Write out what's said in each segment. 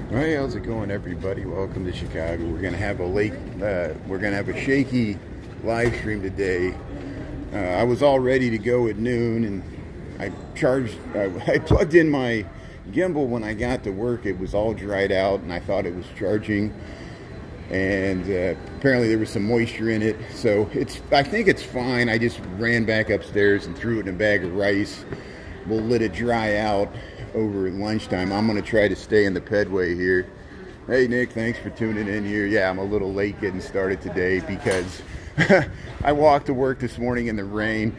Hey, how's it going, everybody? Welcome to Chicago. We're gonna have a shaky live stream today. I was all ready to go at noon, and I plugged in my gimbal when I got to work. It was all dried out, and I thought it was charging, and apparently there was some moisture in it. So I think it's fine. I just ran back upstairs and threw it in a bag of rice. We'll let it dry out over lunchtime. I'm going to try to stay in the Pedway here. Hey Nick, thanks for tuning in here. Yeah, I'm a little late getting started today because I walked to work this morning in the rain.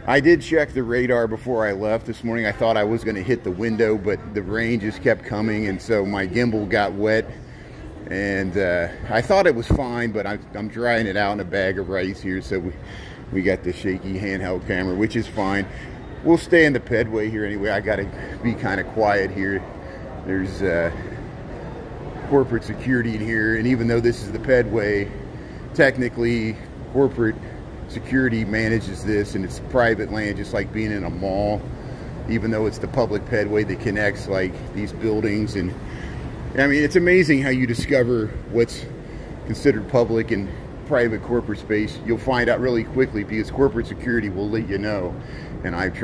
I did check the radar before I left this morning. I thought I was going to hit the window, but the rain just kept coming, and so my gimbal got wet. And I thought it was fine, but I'm drying it out in a bag of rice here, so we got the shaky handheld camera, which is fine. We'll stay in the Pedway here anyway. I gotta be kind of quiet here. There's corporate security in here, and even though this is the Pedway, technically corporate security manages this, and it's private land, just like being in a mall. Even though it's the public Pedway that connects like these buildings, and I mean, it's amazing how you discover what's considered public and private corporate space. You'll find out really quickly because corporate security will let you know. And I've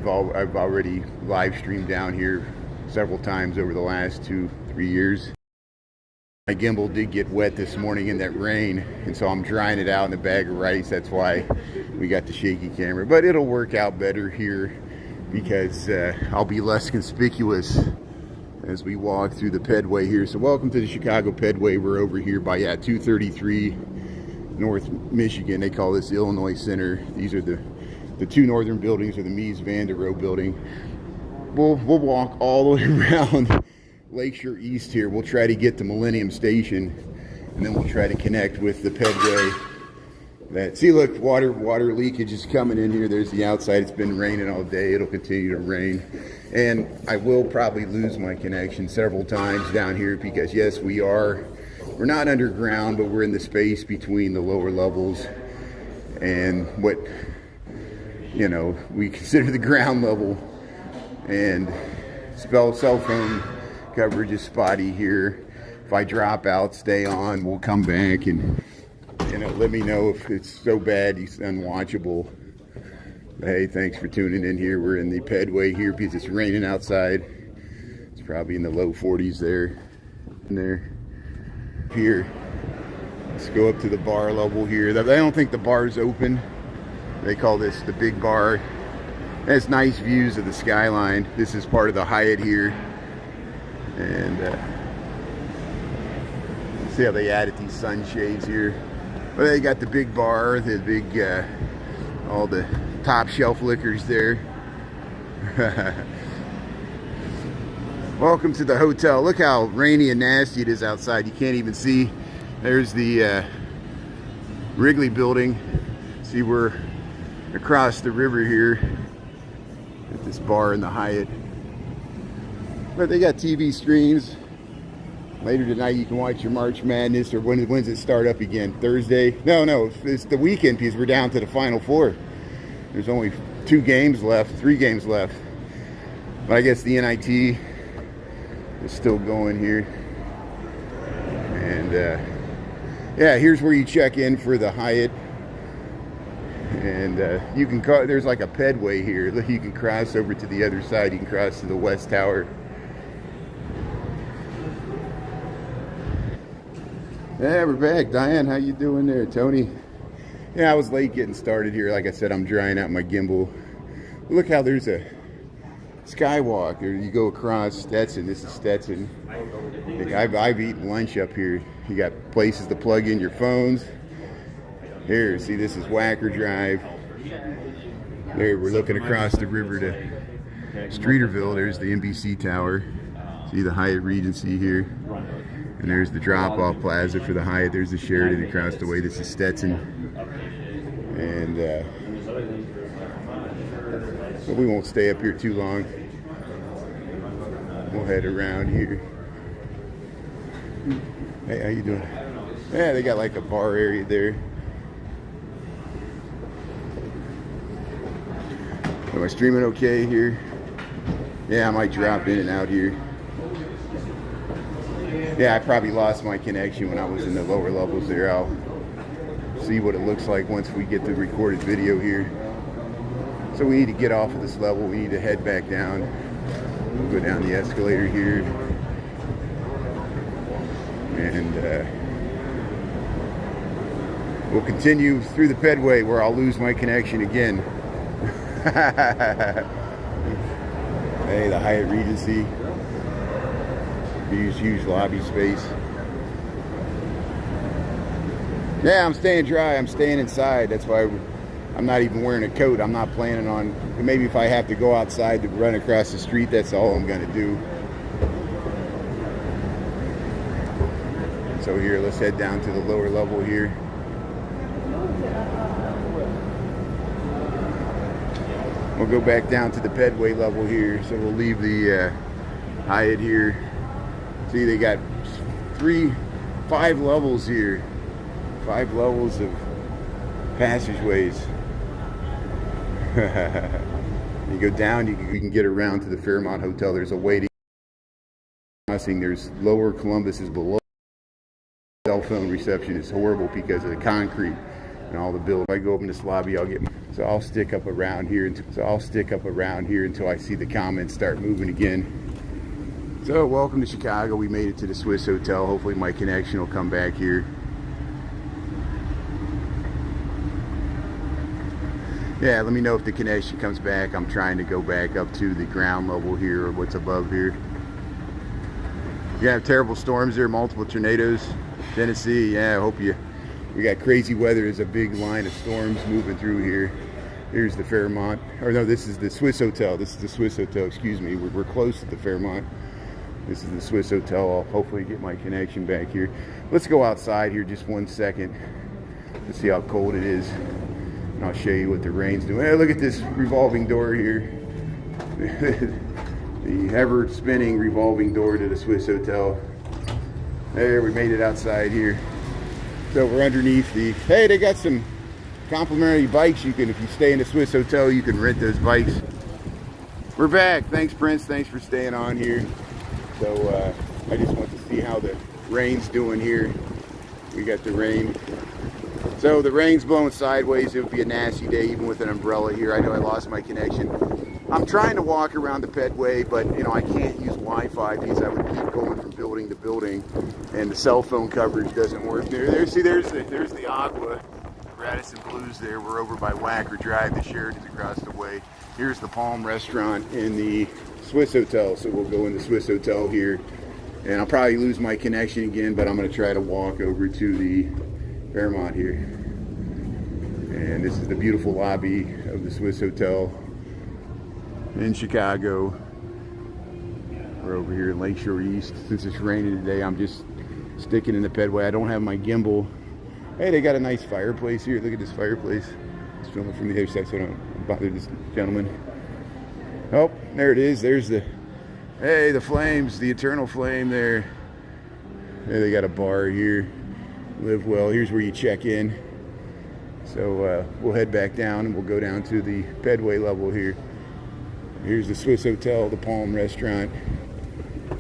already live streamed down here several times over the last 2-3 years. My gimbal did get wet this morning in that rain, and so I'm drying it out in a bag of rice. That's why we got the shaky camera, but it'll work out better here because I'll be less conspicuous as we walk through the Pedway here. So welcome to the Chicago Pedway. We're over here by 233 North Michigan. They call this the Illinois Center. These are the two northern buildings are the Mies van der Rohe building. We'll walk all the way around Lakeshore East here. We'll try to get to Millennium Station, and then we'll try to connect with the Pedway. See, look, water leakage is coming in here. There's the outside. It's been raining all day. It'll continue to rain, and I will probably lose my connection several times down here because yes, we're not underground, but we're in the space between the lower levels and what we consider the ground level, and cell phone coverage is spotty here. If I drop out, stay on, we'll come back and let me know if it's so bad it's unwatchable. Hey, thanks for tuning in here. We're in the Pedway here because it's raining outside. It's probably in the low 40s there. Here, let's go up to the bar level here. I don't think the bar's open. They call this the big bar. It has nice views of the skyline. This is part of the Hyatt here. And see how they added these sunshades here. But they got the big bar, the big, all the top shelf liquors there. Welcome to the hotel. Look how rainy and nasty it is outside. You can't even see. There's the Wrigley building. See, we're across the river here at this bar in the Hyatt. But they got TV screens. Later tonight you can watch your March Madness, or when's it start up again? Thursday? No, it's the weekend because we're down to the Final Four. There's only 3 games left. But I guess the NIT is still going here. And yeah, here's where you check in for the Hyatt. And you can there's like a Pedway here. Look, you can cross over to the other side. You can cross to the West Tower. Yeah, we're back. Diane, how you doing there? Tony? Yeah, I was late getting started here. Like I said, I'm drying out my gimbal. Look how there's a skywalk. You go across Stetson. This is Stetson. I've eaten lunch up here. You got places to plug in your phones. Here, see, this is Wacker Drive. There, we're looking across the river to Streeterville. There's the NBC Tower. See the Hyatt Regency here. And there's the drop-off plaza for the Hyatt. There's the Sheraton across the way. This is Stetson. And but we won't stay up here too long. We'll head around here. Hey, how you doing? Yeah, they got like a bar area there. Am I streaming okay here? Yeah, I might drop in and out here. Yeah, I probably lost my connection when I was in the lower levels there. I'll see what it looks like once we get the recorded video here. So we need to get off of this level. We need to head back down. We'll go down the escalator here. And we'll continue through the Pedway where I'll lose my connection again. Hey, the Hyatt Regency. Huge lobby space. Yeah, I'm staying dry. I'm staying inside. That's why I'm not even wearing a coat. I'm not planning on, maybe if I have to go outside to run across the street, that's all I'm going to do. So here, let's head down to the lower level here. We'll go back down to the Pedway level here. So we'll leave the Hyatt here. See, they got 5 levels here. 5 levels of passageways. You go down, you can get around to the Fairmont Hotel. There's a waiting. There's lower Columbus is below. Cell phone reception is horrible because of the concrete and all the buildings. If I go up in this lobby, I'll get. So I'll stick up around here until I see the comments start moving again. So welcome to Chicago. We made it to the Swiss Hotel. Hopefully my connection will come back here. Yeah, let me know if the connection comes back. I'm trying to go back up to the ground level here, or what's above here. You have terrible storms there, multiple tornadoes. Tennessee, yeah, I hope we got crazy weather. There's a big line of storms moving through here. Here's the Fairmont, or no, this is the Swiss Hotel. This is the Swiss Hotel, excuse me. We're close to the Fairmont. This is the Swiss Hotel. I'll hopefully get my connection back here. Let's go outside here just 1 second to see how cold it is. And I'll show you what the rain's doing. Hey, look at this revolving door here. The ever-spinning revolving door to the Swiss Hotel. There, we made it outside here. So we're underneath the... Hey, they got some complimentary bikes. You can, if you stay in the Swiss Hotel, you can rent those bikes. We're back. Thanks, Prince. Thanks for staying on here. So I just want to see how the rain's doing here. We got the rain. So the rain's blowing sideways. It would be a nasty day even with an umbrella here. I know I lost my connection. I'm trying to walk around the Pedway, but you know I can't use Wi-Fi because I would keep going from building to building, and the cell phone coverage doesn't work. There's the Agua, Radisson Blues. There, we're over by Wacker Drive. The Sheraton's across the way. Here's the Palm Restaurant in the Swiss Hotel. So we'll go in the Swiss Hotel here, and I'll probably lose my connection again, but I'm going to try to walk over to the Fairmont here. And this is the beautiful lobby of the Swiss Hotel in Chicago. We're over here in Lakeshore East. Since it's raining today, I'm just sticking in the Pedway. I don't have my gimbal. Hey, they got a nice fireplace here. Look at this fireplace. It's filming from the other side so I don't bother this gentleman. Oh, there it is. There's the, hey, the flames, the eternal flame there. Hey, they got a bar here. Live well. Here's where you check in. So we'll head back down and we'll go down to the Pedway level here. Here's the Swiss Hotel, the Palm Restaurant.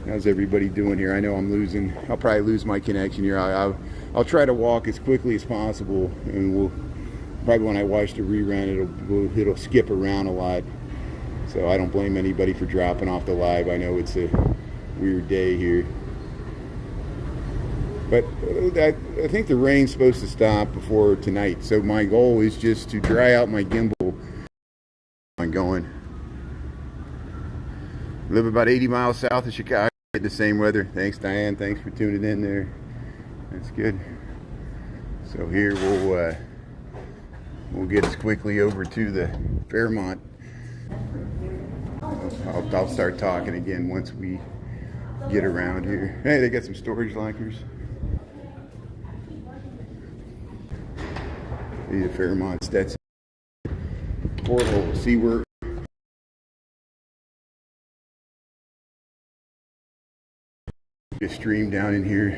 How's everybody doing here? I know I'll probably lose my connection here. I'll try to walk as quickly as possible, and we'll probably, when I watch the rerun, it'll skip around a lot. So I don't blame anybody for dropping off the live. I know it's a weird day here. But I think the rain's supposed to stop before tonight. So my goal is just to dry out my gimbal. I'm going. Live about 80 miles south of Chicago. Get the same weather. Thanks, Diane. Thanks for tuning in there. That's good. So here we'll get as quickly over to the Fairmont. I'll start talking again once we get around here. Hey, they got some storage lockers. The Fairmont Stetson portal. See where just stream down in here,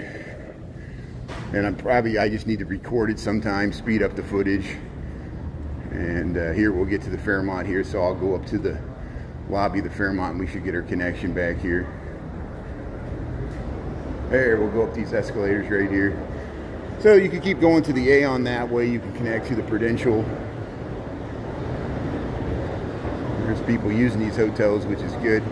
and I just need to record it sometime, speed up the footage. And here we'll get to the Fairmont here, so I'll go up to the lobby of the Fairmont and we should get our connection back here. There, we'll go up these escalators right here. So you can keep going to the Aon that way. You can connect to the Prudential. There's people using these hotels, which is good.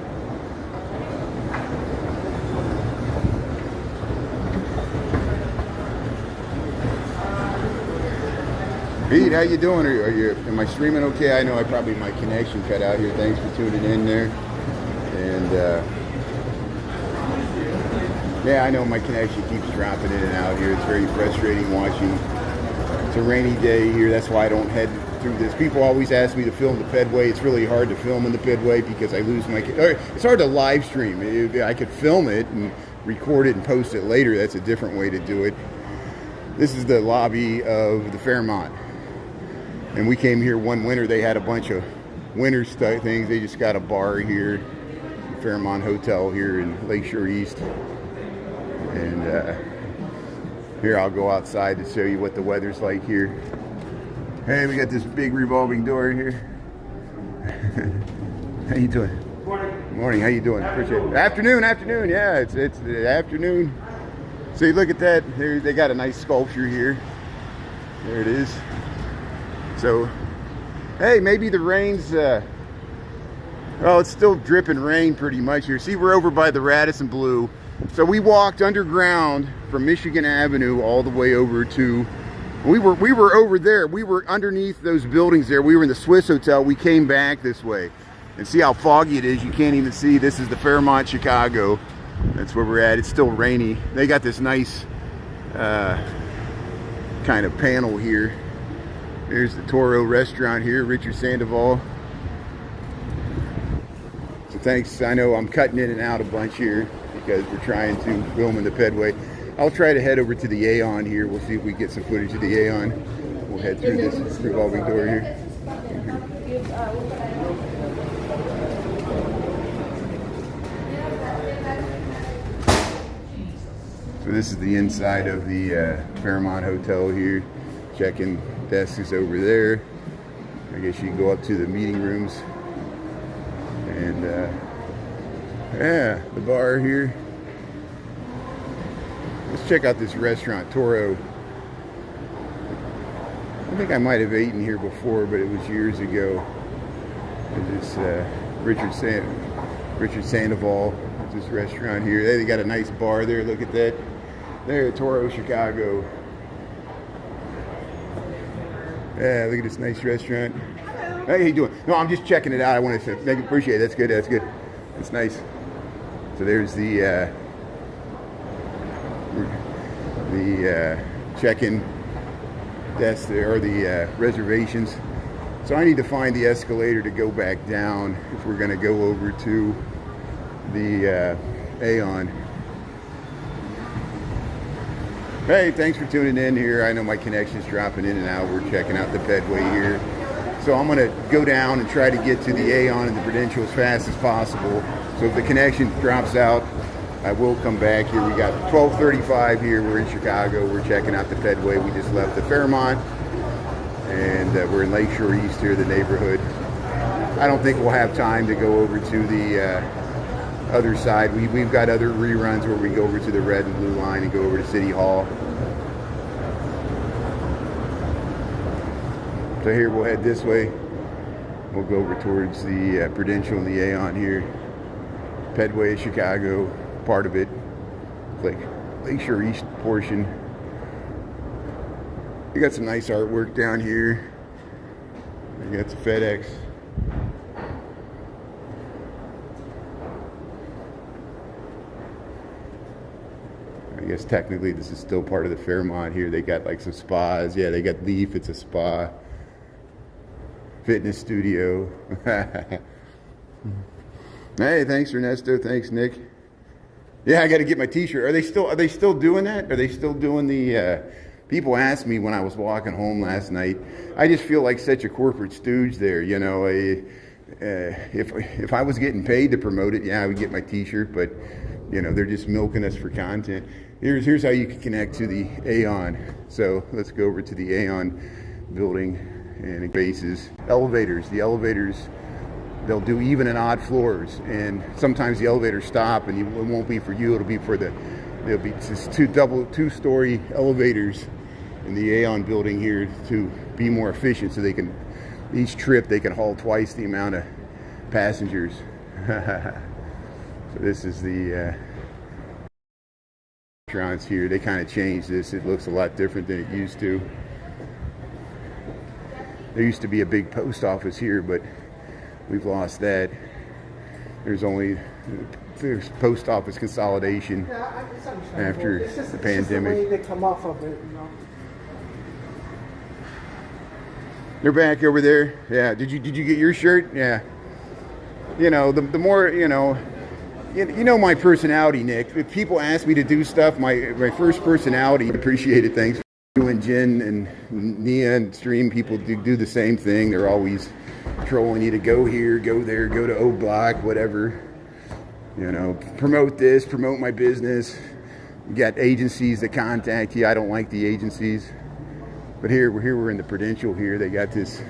Pete, how you doing? Am I streaming okay? I know my connection cut out here. Thanks for tuning in there. And yeah, I know my connection keeps dropping in and out here. It's very frustrating watching. It's a rainy day here. That's why I don't head through this. People always ask me to film the Pedway. It's really hard to film in the Pedway because I lose my... It's hard to live stream. I could film it and record it and post it later. That's a different way to do it. This is the lobby of the Fairmont. And we came here one winter. They had a bunch of winter things. They just got a bar here, Fairmont Hotel here in Lakeshore East. And here, I'll go outside to show you what the weather's like here. Hey, we got this big revolving door here. How you doing? Morning. Morning. How you doing? Appreciate it. Afternoon. Yeah, it's the afternoon. See, look at that. They got a nice sculpture here. There it is. So, hey, maybe the rain's, well, it's still dripping rain pretty much here. See, we're over by the Radisson Blu. So we walked underground from Michigan Avenue all the way over to, we were over there. We were underneath those buildings there. We were in the Swiss Hotel. We came back this way. And see how foggy it is. You can't even see. This is the Fairmont Chicago. That's where we're at. It's still rainy. They got this nice kind of panel here. There's the Toro restaurant here, Richard Sandoval. So thanks. I know I'm cutting in and out a bunch here because we're trying to film in the Pedway. I'll try to head over to the Aon here. We'll see if we get some footage of the Aon. We'll head through this revolving door here. So this is the inside of the Fairmont Hotel here. Check-in desk is over there. I guess you can go up to the meeting rooms. And yeah, the bar here. Let's check out this restaurant, Toro. I think I might have eaten here before, but it was years ago. This Richard Sandoval. This restaurant here. They got a nice bar there. Look at that. There, Toro, Chicago. Yeah, look at this nice restaurant. Hello. Hey, how you doing? No, I'm just checking it out. I want to appreciate it. That's good. That's good. It's nice. So there's the check-in desk there, or the reservations. So I need to find the escalator to go back down if we're going to go over to the Aon. Hey, thanks for tuning in here. I know my connection's dropping in and out. We're checking out the Pedway here. So I'm going to go down and try to get to the Aon and the Prudential as fast as possible. So if the connection drops out, I will come back here. We got 12:35 here. We're in Chicago. We're checking out the Pedway. We just left the Fairmont. And we're in Lakeshore East here, the neighborhood. I don't think we'll have time to go over to the other side. We've got other reruns where we go over to the red and blue line and go over to City Hall. So here we'll head this way. We'll go over towards the Prudential and the Aon here. Pedway, Chicago, part of it. Like Lakeshore East portion. You got some nice artwork down here. You got the FedEx. I guess technically this is still part of the Fairmont here. They got like some spas. Yeah, they got Leaf. It's a spa. Fitness studio. Hey, thanks Ernesto. Thanks Nick. Yeah, I got to get my T-shirt. Are they still doing that? Are they still doing the? People asked me when I was walking home last night. I just feel like such a corporate stooge there. You know, if I was getting paid to promote it, yeah, I would get my T-shirt. But you know, they're just milking us for content. Here's how you can connect to the Aon. So let's go over to the Aon building and bases. Elevators. The elevators, they'll do even and odd floors, and sometimes the elevators stop, and it won't be for you. It'll be for the There'll be just two-story elevators in the Aon building here to be more efficient, so they can, each trip they can haul twice the amount of passengers. So this is the restaurants here. They kind of changed this. It looks a lot different than it used to. There used to be a big post office here, but we've lost that. There's post office consolidation after the pandemic. It's just the way they come off of it, you know. They're back over there. Yeah. Did you get your shirt? Yeah. You know, the more, you know my personality, Nick. If people ask me to do stuff, my first personality, appreciate it. Thanks. You and Jen and Nia and Stream people do the same thing. They're always trolling you to go here, go there, go to O Block, whatever. You know, promote this, promote my business. You got agencies that contact you. I don't like the agencies. But we're in the Prudential here. They got this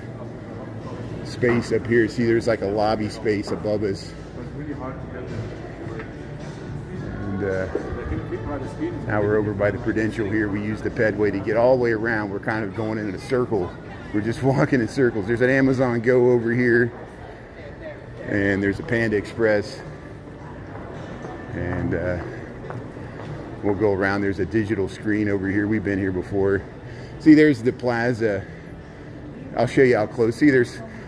space up here. See, there's like a lobby space above us. And now we're over by the Prudential here. We use the Pedway to get all the way around. We're kind of going in a circle. We're just walking in circles. There's an Amazon Go over here. And there's a Panda Express. And we'll go around. There's a digital screen over here. We've been here before. See, there's the plaza. I'll show you how close. See,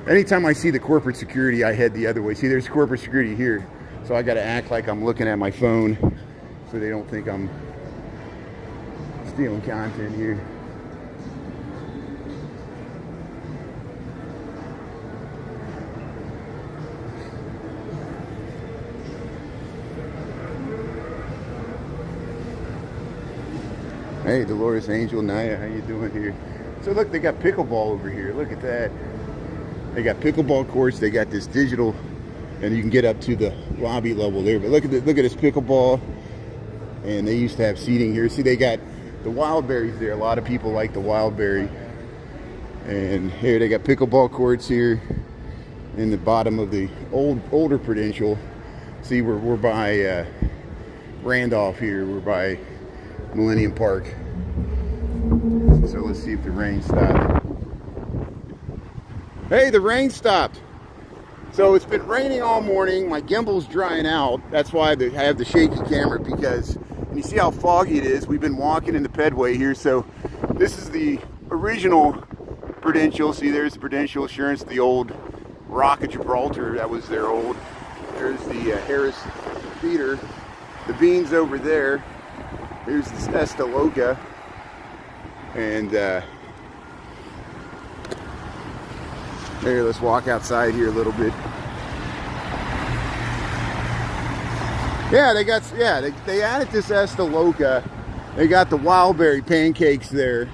anytime I see the corporate security, I head the other way. See, there's corporate security here. So I got to act like I'm looking at my phone so they don't think I'm stealing content here. Hey, Dolores, Angel, Naya, how you doing here? So look, they got pickleball over here. Look at that. They got pickleball courts. They got this digital, and you can get up to the lobby level there. But look at this pickleball, and they used to have seating here. See, they got the wild berries there. A lot of people like the wild berry. And here they got pickleball courts here in the bottom of the older Prudential. See, we're by Randolph here. We're by Millennium Park. So let's see if the rain stopped. Hey, the rain stopped. So it's been raining all morning. My gimbal's drying out. That's why I have the shaky camera, because you see how foggy it is. We've been walking in the Pedway here. So this is the original Prudential. See, there's the Prudential Assurance, the old Rock of Gibraltar. That was their old. There's the Harris Theater. The Beans over there. Here's the Estaloca, and there, let's walk outside here a little bit. Yeah, they added this Estaloca. They got the wildberry pancakes there,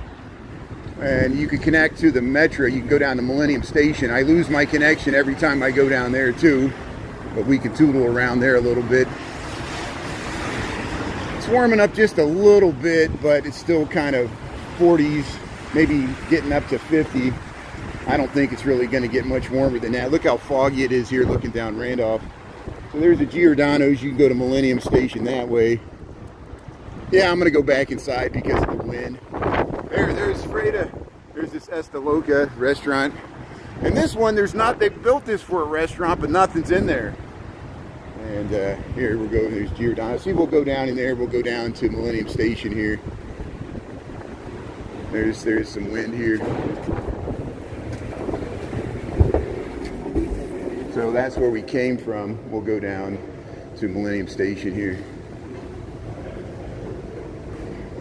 and you can connect to the metro. You can go down to Millennium Station. I lose my connection every time I go down there too, but we can tootle around there a little bit. It's warming up just a little bit, but it's still kind of 40s, maybe getting up to 50. I don't think it's really going to get much warmer than that. Look how foggy it is here looking down Randolph. So there's the Giordano's. You can go to Millennium Station that way. Yeah, I'm going to go back inside because of the wind. There's Freda. There's this Estaloca restaurant. And this one, they built this for a restaurant, but nothing's in there. And here we'll go, there's Giordano. See, we'll go down in there. We'll go down to Millennium Station here. There's some wind here. So that's where we came from. We'll go down to Millennium Station here.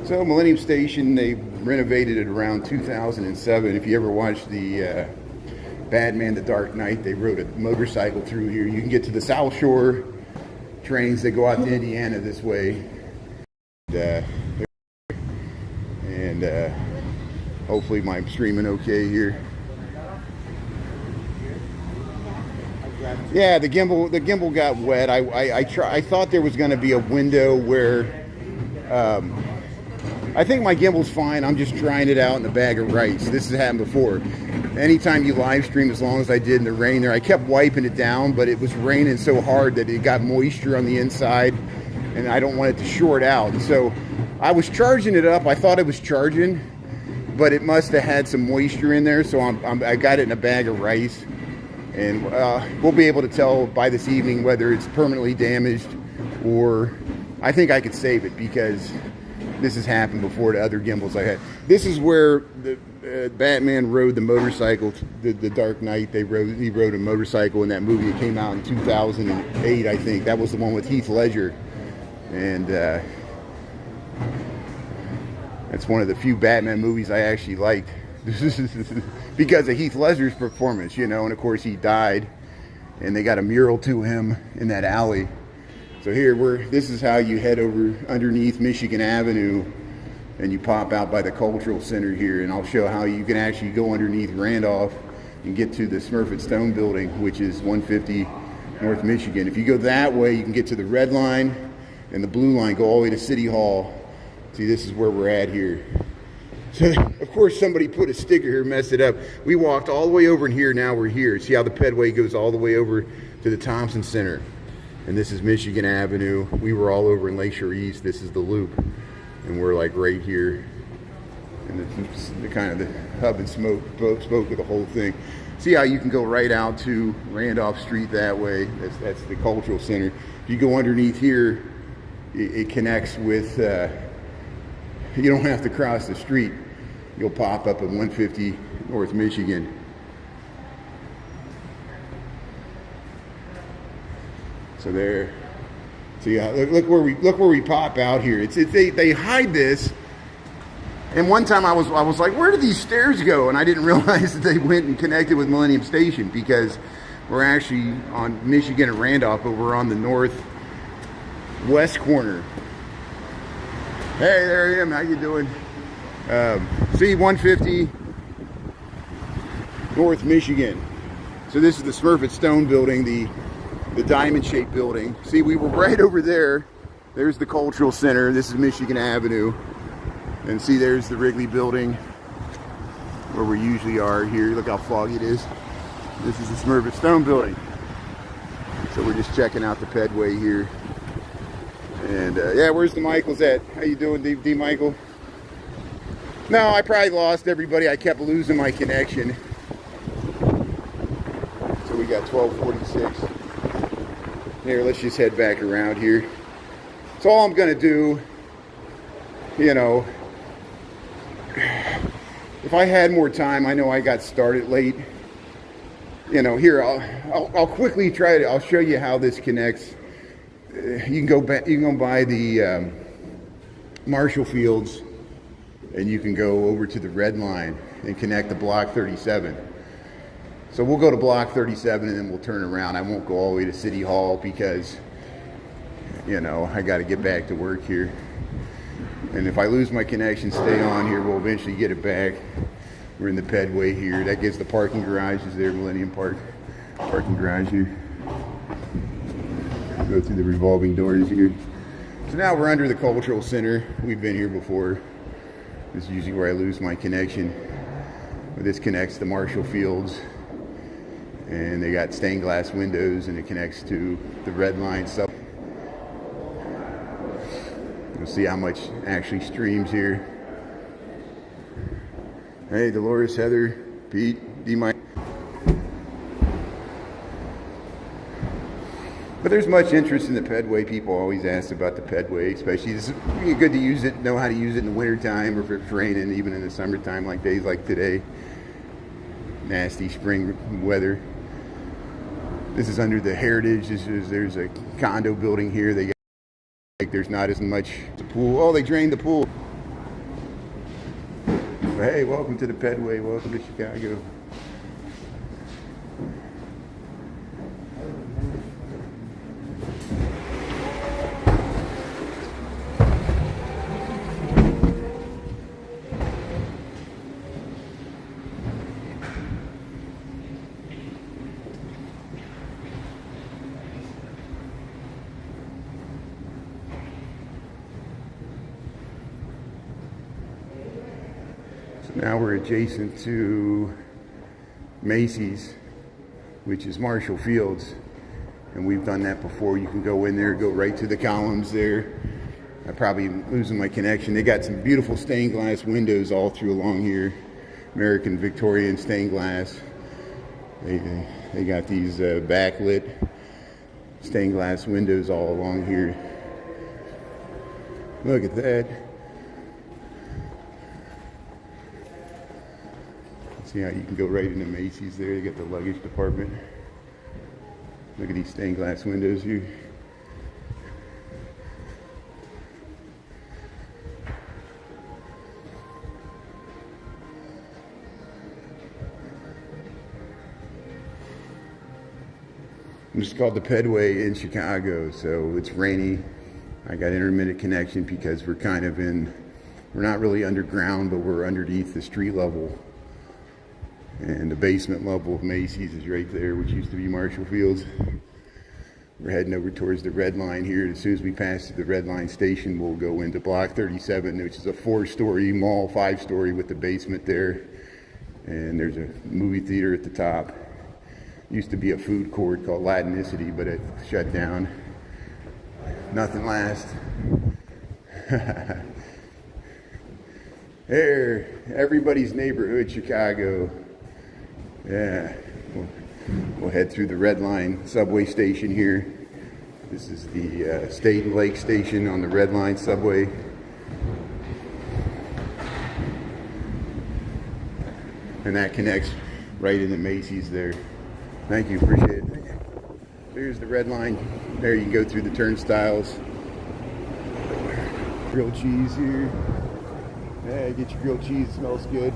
So Millennium Station, they renovated it around 2007. If you ever watched the Batman The Dark Knight, they rode a motorcycle through here. You can get to the South Shore trains that go out to Indiana this way. And hopefully I'm streaming okay here. Yeah, the gimbal got wet. I thought there was going to be a window where I think my gimbal's fine. I'm just drying it out in a bag of rice. This has happened before. Anytime you live stream, as long as I did in the rain there, I kept wiping it down, but it was raining so hard that it got moisture on the inside. and I don't want it to short out. So I was charging it up. I thought it was charging, but it must have had some moisture in there. So I got it in a bag of rice, and we'll be able to tell by this evening whether it's permanently damaged, or I think I could save it, because this has happened before to other gimbals I had. This is where the Batman rode the motorcycle, the Dark Knight. He rode a motorcycle in that movie. It came out in 2008, I think. That was the one with Heath Ledger. And that's one of the few Batman movies I actually liked. Because of Heath Ledger's performance, you know, and of course he died. And they got a mural to him in that alley. So here, this is how you head over underneath Michigan Avenue, and you pop out by the Cultural Center here, and I'll show how you can actually go underneath Randolph and get to the Smurfett Stone building, which is 150 North Michigan. If you go that way, you can get to the red line, and the blue line go all the way to City Hall. See, this is where we're at here. So, of course, somebody put a sticker here, messed it up. We walked all the way over in here, now we're here. See how the Pedway goes all the way over to the Thompson Center. And this is Michigan Avenue. We were all over in Lakeshore East. This is the Loop. And we're like right here. And it's the kind of the hub and spoke of the whole thing. See how you can go right out to Randolph Street that way. That's the Cultural Center. If you go underneath here, it connects with, you don't have to cross the street. You'll pop up at 150 North Michigan. So there, see, look where we pop out here. They hide this, and one time I was like, where do these stairs go? And I didn't realize that they went and connected with Millennium Station, because we're actually on Michigan and Randolph, but we're on the northwest corner. Hey, there I am. How you doing? See, 150 North Michigan. So this is the Smurfett Stone building, the diamond-shaped building. See, we were right over there. There's the Cultural Center. This is Michigan Avenue. And see, there's the Wrigley building, where we usually are here. Look how foggy it is. This is the Smurfett Stone building. So we're just checking out the Pedway here. And yeah, where's the Michaels at? How you doing, D Michael? No, I probably lost everybody. I kept losing my connection. So we got 1246. Here, let's just head back around here. So all I'm going to do, you know, if I had more time, I know I got started late. You know, here, I'll quickly try it. I'll show you how this connects. You can go back, you can go by the Marshall Fields, and you can go over to the red line and connect to Block 37. So we'll go to Block 37 and then we'll turn around. I won't go all the way to City Hall because, you know, I got to get back to work here. And if I lose my connection, stay on here. We'll eventually get it back. We're in the Pedway here. That gets the parking garages there, Millennium Park. Parking garage here. Go through the revolving doors here. So now we're under the Cultural Center. We've been here before. This is usually where I lose my connection. But this connects to Marshall Fields. And they got stained glass windows, and it connects to the red line stuff. You'll see how much actually streams here. Hey, Dolores, Heather, Pete, D. Mike. But there's much interest in the Pedway. People always ask about the Pedway, especially it's good to use it, know how to use it in the wintertime, or if it's raining, even in the summertime, like days like today. Nasty spring weather. This is under the Heritage. There's a condo building here. They got, like, there's not as much the pool. Oh, they drained the pool. But hey, welcome to the Pedway. Welcome to Chicago. Now we're adjacent to Macy's, which is Marshall Fields. and we've done that before. You can go in there, go right to the columns there. I'm probably losing my connection. They got some beautiful stained glass windows all through along here. American Victorian stained glass. They got these backlit stained glass windows all along here. Look at that. See how you can go right into Macy's there. They got the luggage department. Look at these stained glass windows here. It's called the Pedway in Chicago, so it's rainy. I got intermittent connection because we're kind of we're not really underground, but we're underneath the street level. And the basement level of Macy's is right there, which used to be Marshall Fields. We're heading over towards the Red Line here. As soon as we pass the Red Line station, we'll go into Block 37, which is a 4-story mall, 5-story with the basement there. And there's a movie theater at the top. Used to be a food court called Latinicity, but it shut down. Nothing lasts. There, everybody's neighborhood, Chicago. Yeah, we'll head through the Red Line subway station here. This is the State and Lake Station on the Red Line subway. And that connects right into Macy's there. Thank you, appreciate it. Here's the Red Line. There you can go through the turnstiles. Grilled cheese here. Yeah, get your grilled cheese, it smells good.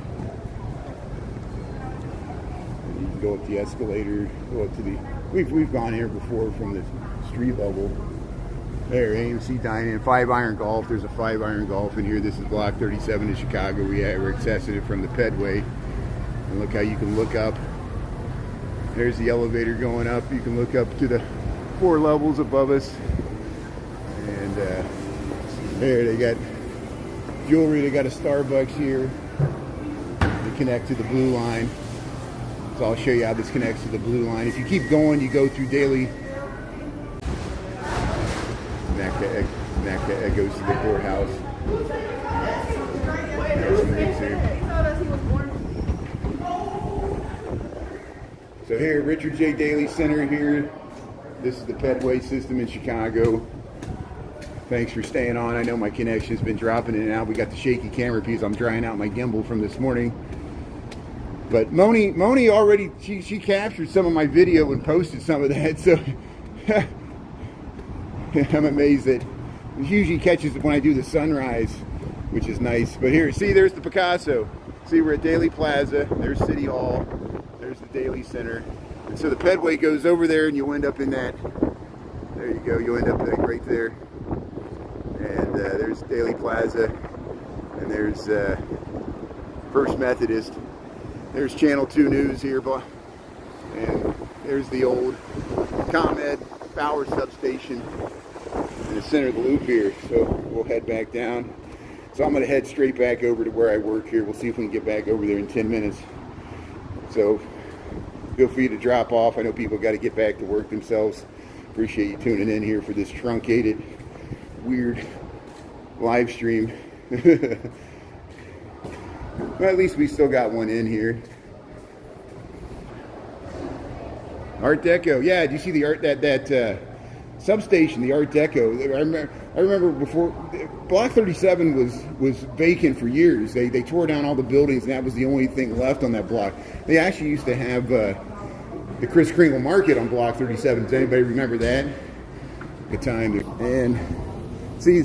And you can go up the escalator, go up to the, we've gone here before from the street level. There, AMC Dine-In, 5-iron golf. There's a 5-iron golf in here. This is Block 37 in Chicago. We're accessing it from the Pedway. And look how you can look up. There's the elevator going up. You can look up to the 4 levels above us. And there they got jewelry. They got a Starbucks here. They connect to the blue line. So I'll show you how this connects to the blue line. If you keep going, you go through daily. And that goes to the courthouse. There's some things here. So here, Richard J. Daley Center here. This is the Pedway system in Chicago. Thanks for staying on. I know my connection's been dropping in and out. We got the shaky camera piece. I'm drying out my gimbal from this morning. But Moni already, she captured some of my video and posted some of that. So I'm amazed that it usually catches when I do the sunrise, which is nice. But here, see, there's the Picasso. See, we're at Daley Plaza. There's City Hall. There's the Daley Center. And so the Pedway goes over there and you'll end up in that. There you go. You'll end up right there. And there's Daley Plaza. And there's First Methodist. There's Channel 2 News here. And there's the old ComEd power substation in the center of the loop here. So we'll head back down. So I'm going to head straight back over to where I work here. We'll see if we can get back over there in 10 minutes. So feel free to drop off. I know people got to get back to work themselves. Appreciate you tuning in here for this truncated, weird live stream. Well, at least we still got one in here. Art Deco. Yeah, did you see the art that substation, the Art Deco? I remember before Block 37 was vacant for years. They tore down all the buildings, and that was the only thing left on that block. They actually used to have the Kris Kringle Market on Block 37. Does anybody remember that? Good time. And see,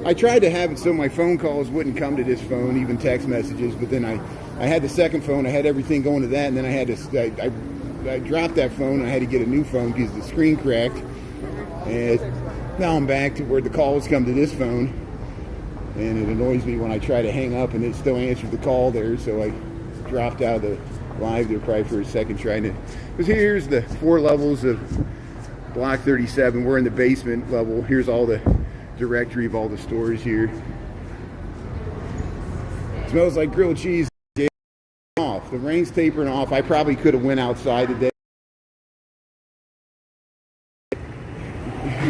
I tried to have it so my phone calls wouldn't come to this phone, even text messages. But then I had the second phone. I had everything going to that, and then I had to. I dropped that phone. I had to get a new phone because the screen cracked. And now I'm back to where the calls come to this phone, and it annoys me when I try to hang up and it still answers the call there. So I dropped out of the live there probably for a second trying to. Because here's the 4 levels of Block 37. We're in the basement level. Here's all the directory of all the stores here. It smells like grilled cheese. Off. The rain's tapering off. I probably could have went outside today.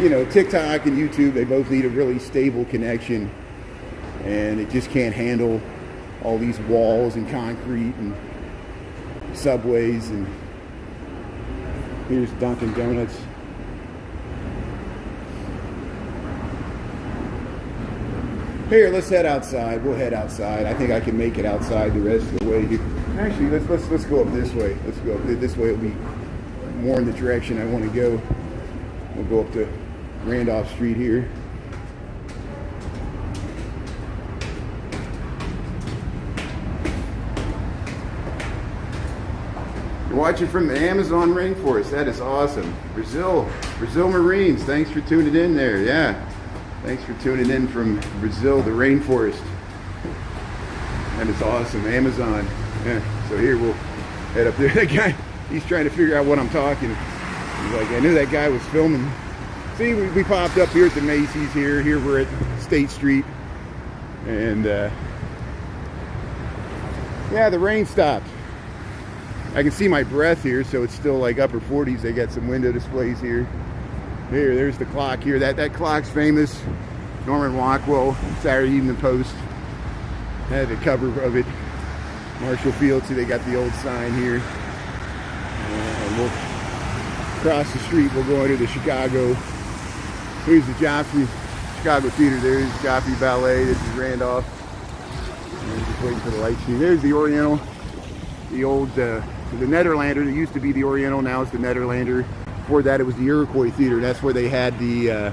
you know, TikTok and YouTube, they both need a really stable connection, and it just can't handle all these walls and concrete and subways. And here's Dunkin' Donuts. Here, let's head outside. We'll head outside. I think I can make it outside the rest of the way here. Actually, let's go up this way. Let's go up this way. It'll be more in the direction I want to go. We'll go up to Randolph Street here. You're watching from the Amazon rainforest. That is awesome. Brazil Marines. Thanks for tuning in there. Yeah. Thanks for tuning in from Brazil, the rainforest. That is awesome. Amazon. Yeah. So here we'll head up there. That guy, he's trying to figure out what I'm talking. He's like, I knew that guy was filming. See, we popped up here at the Macy's here. Here we're at State Street. And yeah, the rain stopped. I can see my breath here, so it's still like upper 40s. They got some window displays here. There's the clock here. That clock's famous. Norman Rockwell, Saturday Evening Post had the cover of it. Marshall Field, see, they got the old sign here. And we'll cross the street. We'll go into the Chicago. Here's the Joffrey Chicago Theater. There's Joffrey Ballet. This is Randolph. And just waiting for the light stream. There's the Oriental. The old, the Nederlander. It used to be the Oriental. Now it's the Nederlander. Before that, it was the Iroquois Theater. That's where they had the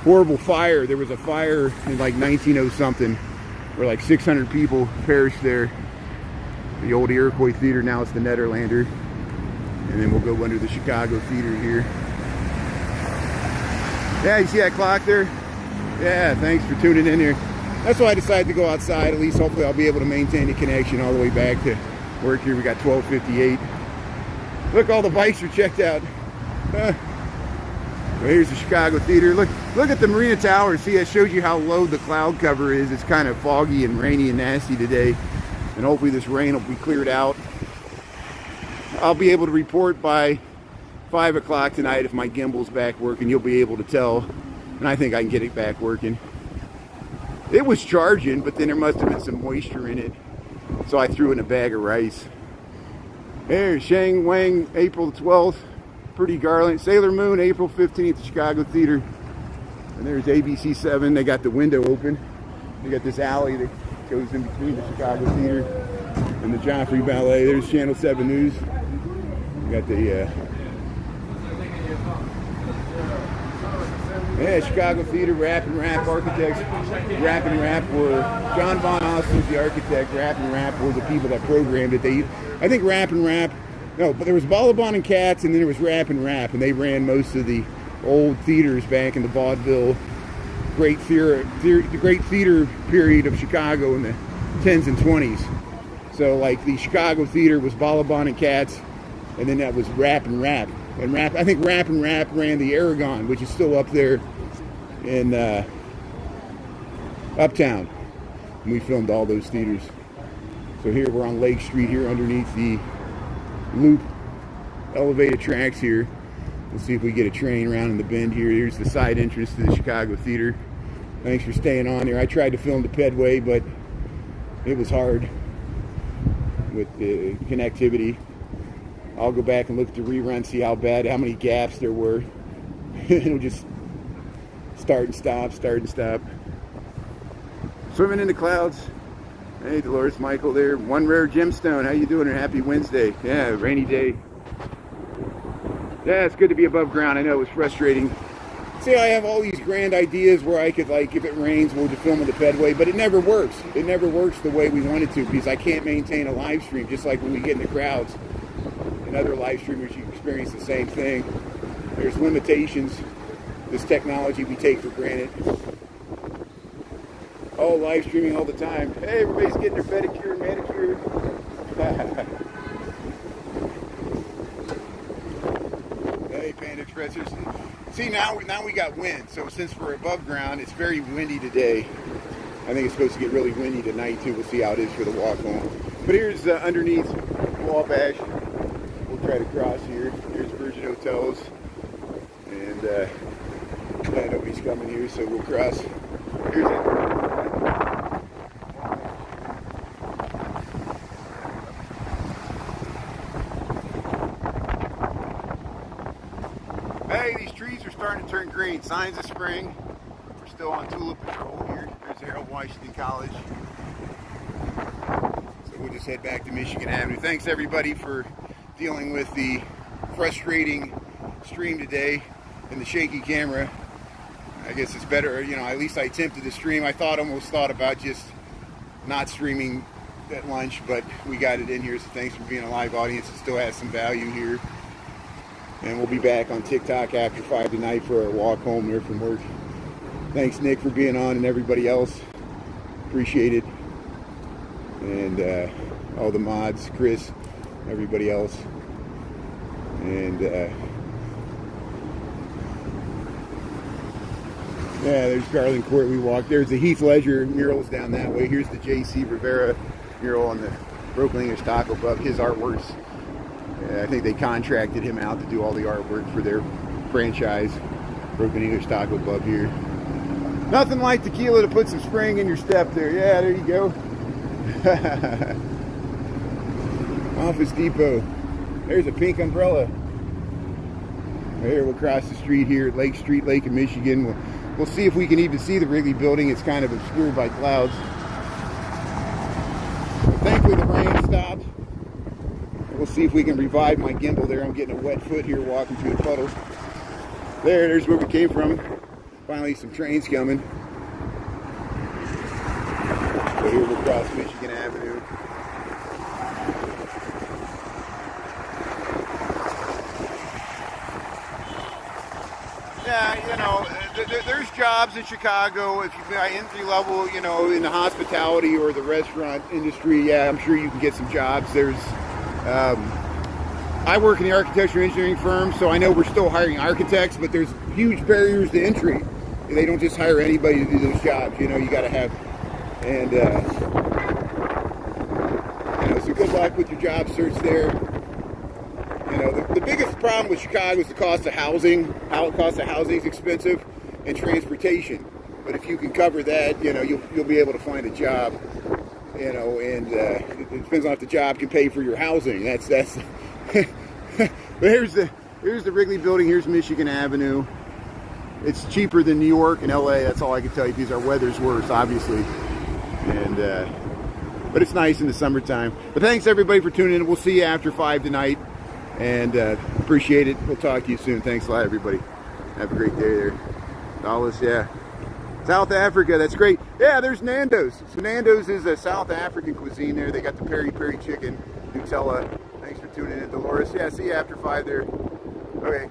horrible fire. There was a fire in like 1900-something where like 600 people perished there. The old Iroquois Theater. Now it's the Nederlander. And then we'll go under the Chicago Theater here. Yeah, you see that clock there? Yeah, thanks for tuning in here. That's why I decided to go outside. At least hopefully I'll be able to maintain the connection all the way back to work here. We got 1258. Look, all the bikes are checked out. Well, here's the Chicago Theater. Look at the Marina Tower. See, that shows you how low the cloud cover is. It's kind of foggy and rainy and nasty today. And hopefully this rain will be cleared out. I'll be able to report by 5 o'clock tonight if my gimbal's back working. You'll be able to tell. And I think I can get it back working. It was charging, but then there must have been some moisture in it. So I threw in a bag of rice. There's Shang Wang, April 12th. Pretty Garland. Sailor Moon, April 15th, the Chicago Theater. And there's ABC 7. They got the window open. They got this alley that goes in between the Chicago Theater and the Joffrey Ballet. There's Channel 7 News. We got the Chicago Theater, Rap and Rap architects. Rap and Rap were John Von Osler's the architect. Rap and Rap were the people that programmed it. I think Rap and Rap. No, but there was Ballabon and Cats, and then there was Rap and Rap, and they ran most of the old theaters back in the vaudeville great theater period of Chicago in the 10s and 20s. So, like, the Chicago Theater was Ballabon and Cats, and then that was Rap and Rap. And I think Rap and Rap ran the Aragon, which is still up there in Uptown. And we filmed all those theaters. So here we're on Lake Street here underneath the loop elevated tracks here. We'll see if we get a train around in the bend here. Here's the side entrance to the Chicago Theater. Thanks for staying on here. I tried to film the Pedway, but it was hard with the connectivity. I'll go back and look at the rerun, see how many gaps there were. It'll just start and stop. Swimming in the clouds. Hey, Dolores Michael there. One Rare Gemstone. How you doing? And happy Wednesday. Yeah, rainy day. Yeah, it's good to be above ground. I know it was frustrating. See, I have all these grand ideas where I could, like, if it rains, we'll just film in the Pedway, but it never works. It never works the way we want it to because I can't maintain a live stream, just like when we get in the crowds. And other live streamers, you experience the same thing. There's limitations. This technology we take for granted. Oh, live streaming all the time. Hey, everybody's getting their pedicure, manicure. Hey, Panda Expressers. See, now we got wind. So since we're above ground, it's very windy today. I think it's supposed to get really windy tonight, too. We'll see how it is for the walk home. But here's underneath Wabash. We'll try to cross here. Here's Virgin Hotels. And Yeah, nobody's coming here, so we'll cross. Here's it. Hey, these trees are starting to turn green. Signs of spring. We're still on tulip patrol here. There's Harold Washington College. So we'll just head back to Michigan Avenue. Thanks everybody for dealing with the frustrating stream today and the shaky camera. I guess it's better, you know, at least I attempted to stream. I almost thought about just not streaming at lunch, but we got it in here, so thanks for being a live audience. It still has some value here. And we'll be back on TikTok after 5 tonight for our walk home there from work. Thanks, Nick, for being on, and everybody else. Appreciate it. And all the mods, Chris, everybody else. And yeah, there's Garland Court we walked. There's the Heath Ledger murals down that way. Here's the J.C. Rivera mural on the Broken English Taco above his artworks. I think they contracted him out to do all the artwork for their franchise. Broken English Taco above here. Nothing like tequila to put some spring in your step there. Yeah, there you go. Office Depot. There's a pink umbrella. Right here, we'll cross the street here at Lake Street, Lake in Michigan. We'll see if we can even see the Wrigley building. It's kind of obscured by clouds. But thankfully the rain stopped. We'll see if we can revive my gimbal there. I'm getting a wet foot here walking through the puddles. There's where we came from. Finally some trains coming. So here we'll cross Michigan Avenue. Yeah, you know, there's jobs in Chicago. If you've got entry level, you know, in the hospitality or the restaurant industry, yeah, I'm sure you can get some jobs. There's, I work in the architecture engineering firm, so I know we're still hiring architects, but there's huge barriers to entry. They don't just hire anybody to do those jobs. You know, you got to have, and you know, so good luck with your job search there. You know, the biggest problem with Chicago is the cost of housing. How the cost of housing is expensive, and transportation. But if you can cover that, you know, you'll be able to find a job. You know, and it depends on if the job can pay for your housing. That's. But here's the Wrigley building. Here's Michigan Avenue. It's cheaper than New York and LA. That's all I can tell you, because our weather's worse, obviously. And but it's nice in the summertime. But thanks everybody for tuning in. We'll see you after 5 tonight. And appreciate it. We'll talk to you soon. Thanks a lot, everybody. Have a great day there. Dallas, yeah. South Africa, that's great. Yeah, there's Nando's. So Nando's is a South African cuisine there. They got the peri-peri chicken, Nutella. Thanks for tuning in, Dolores. Yeah, see you after 5 there. Okay.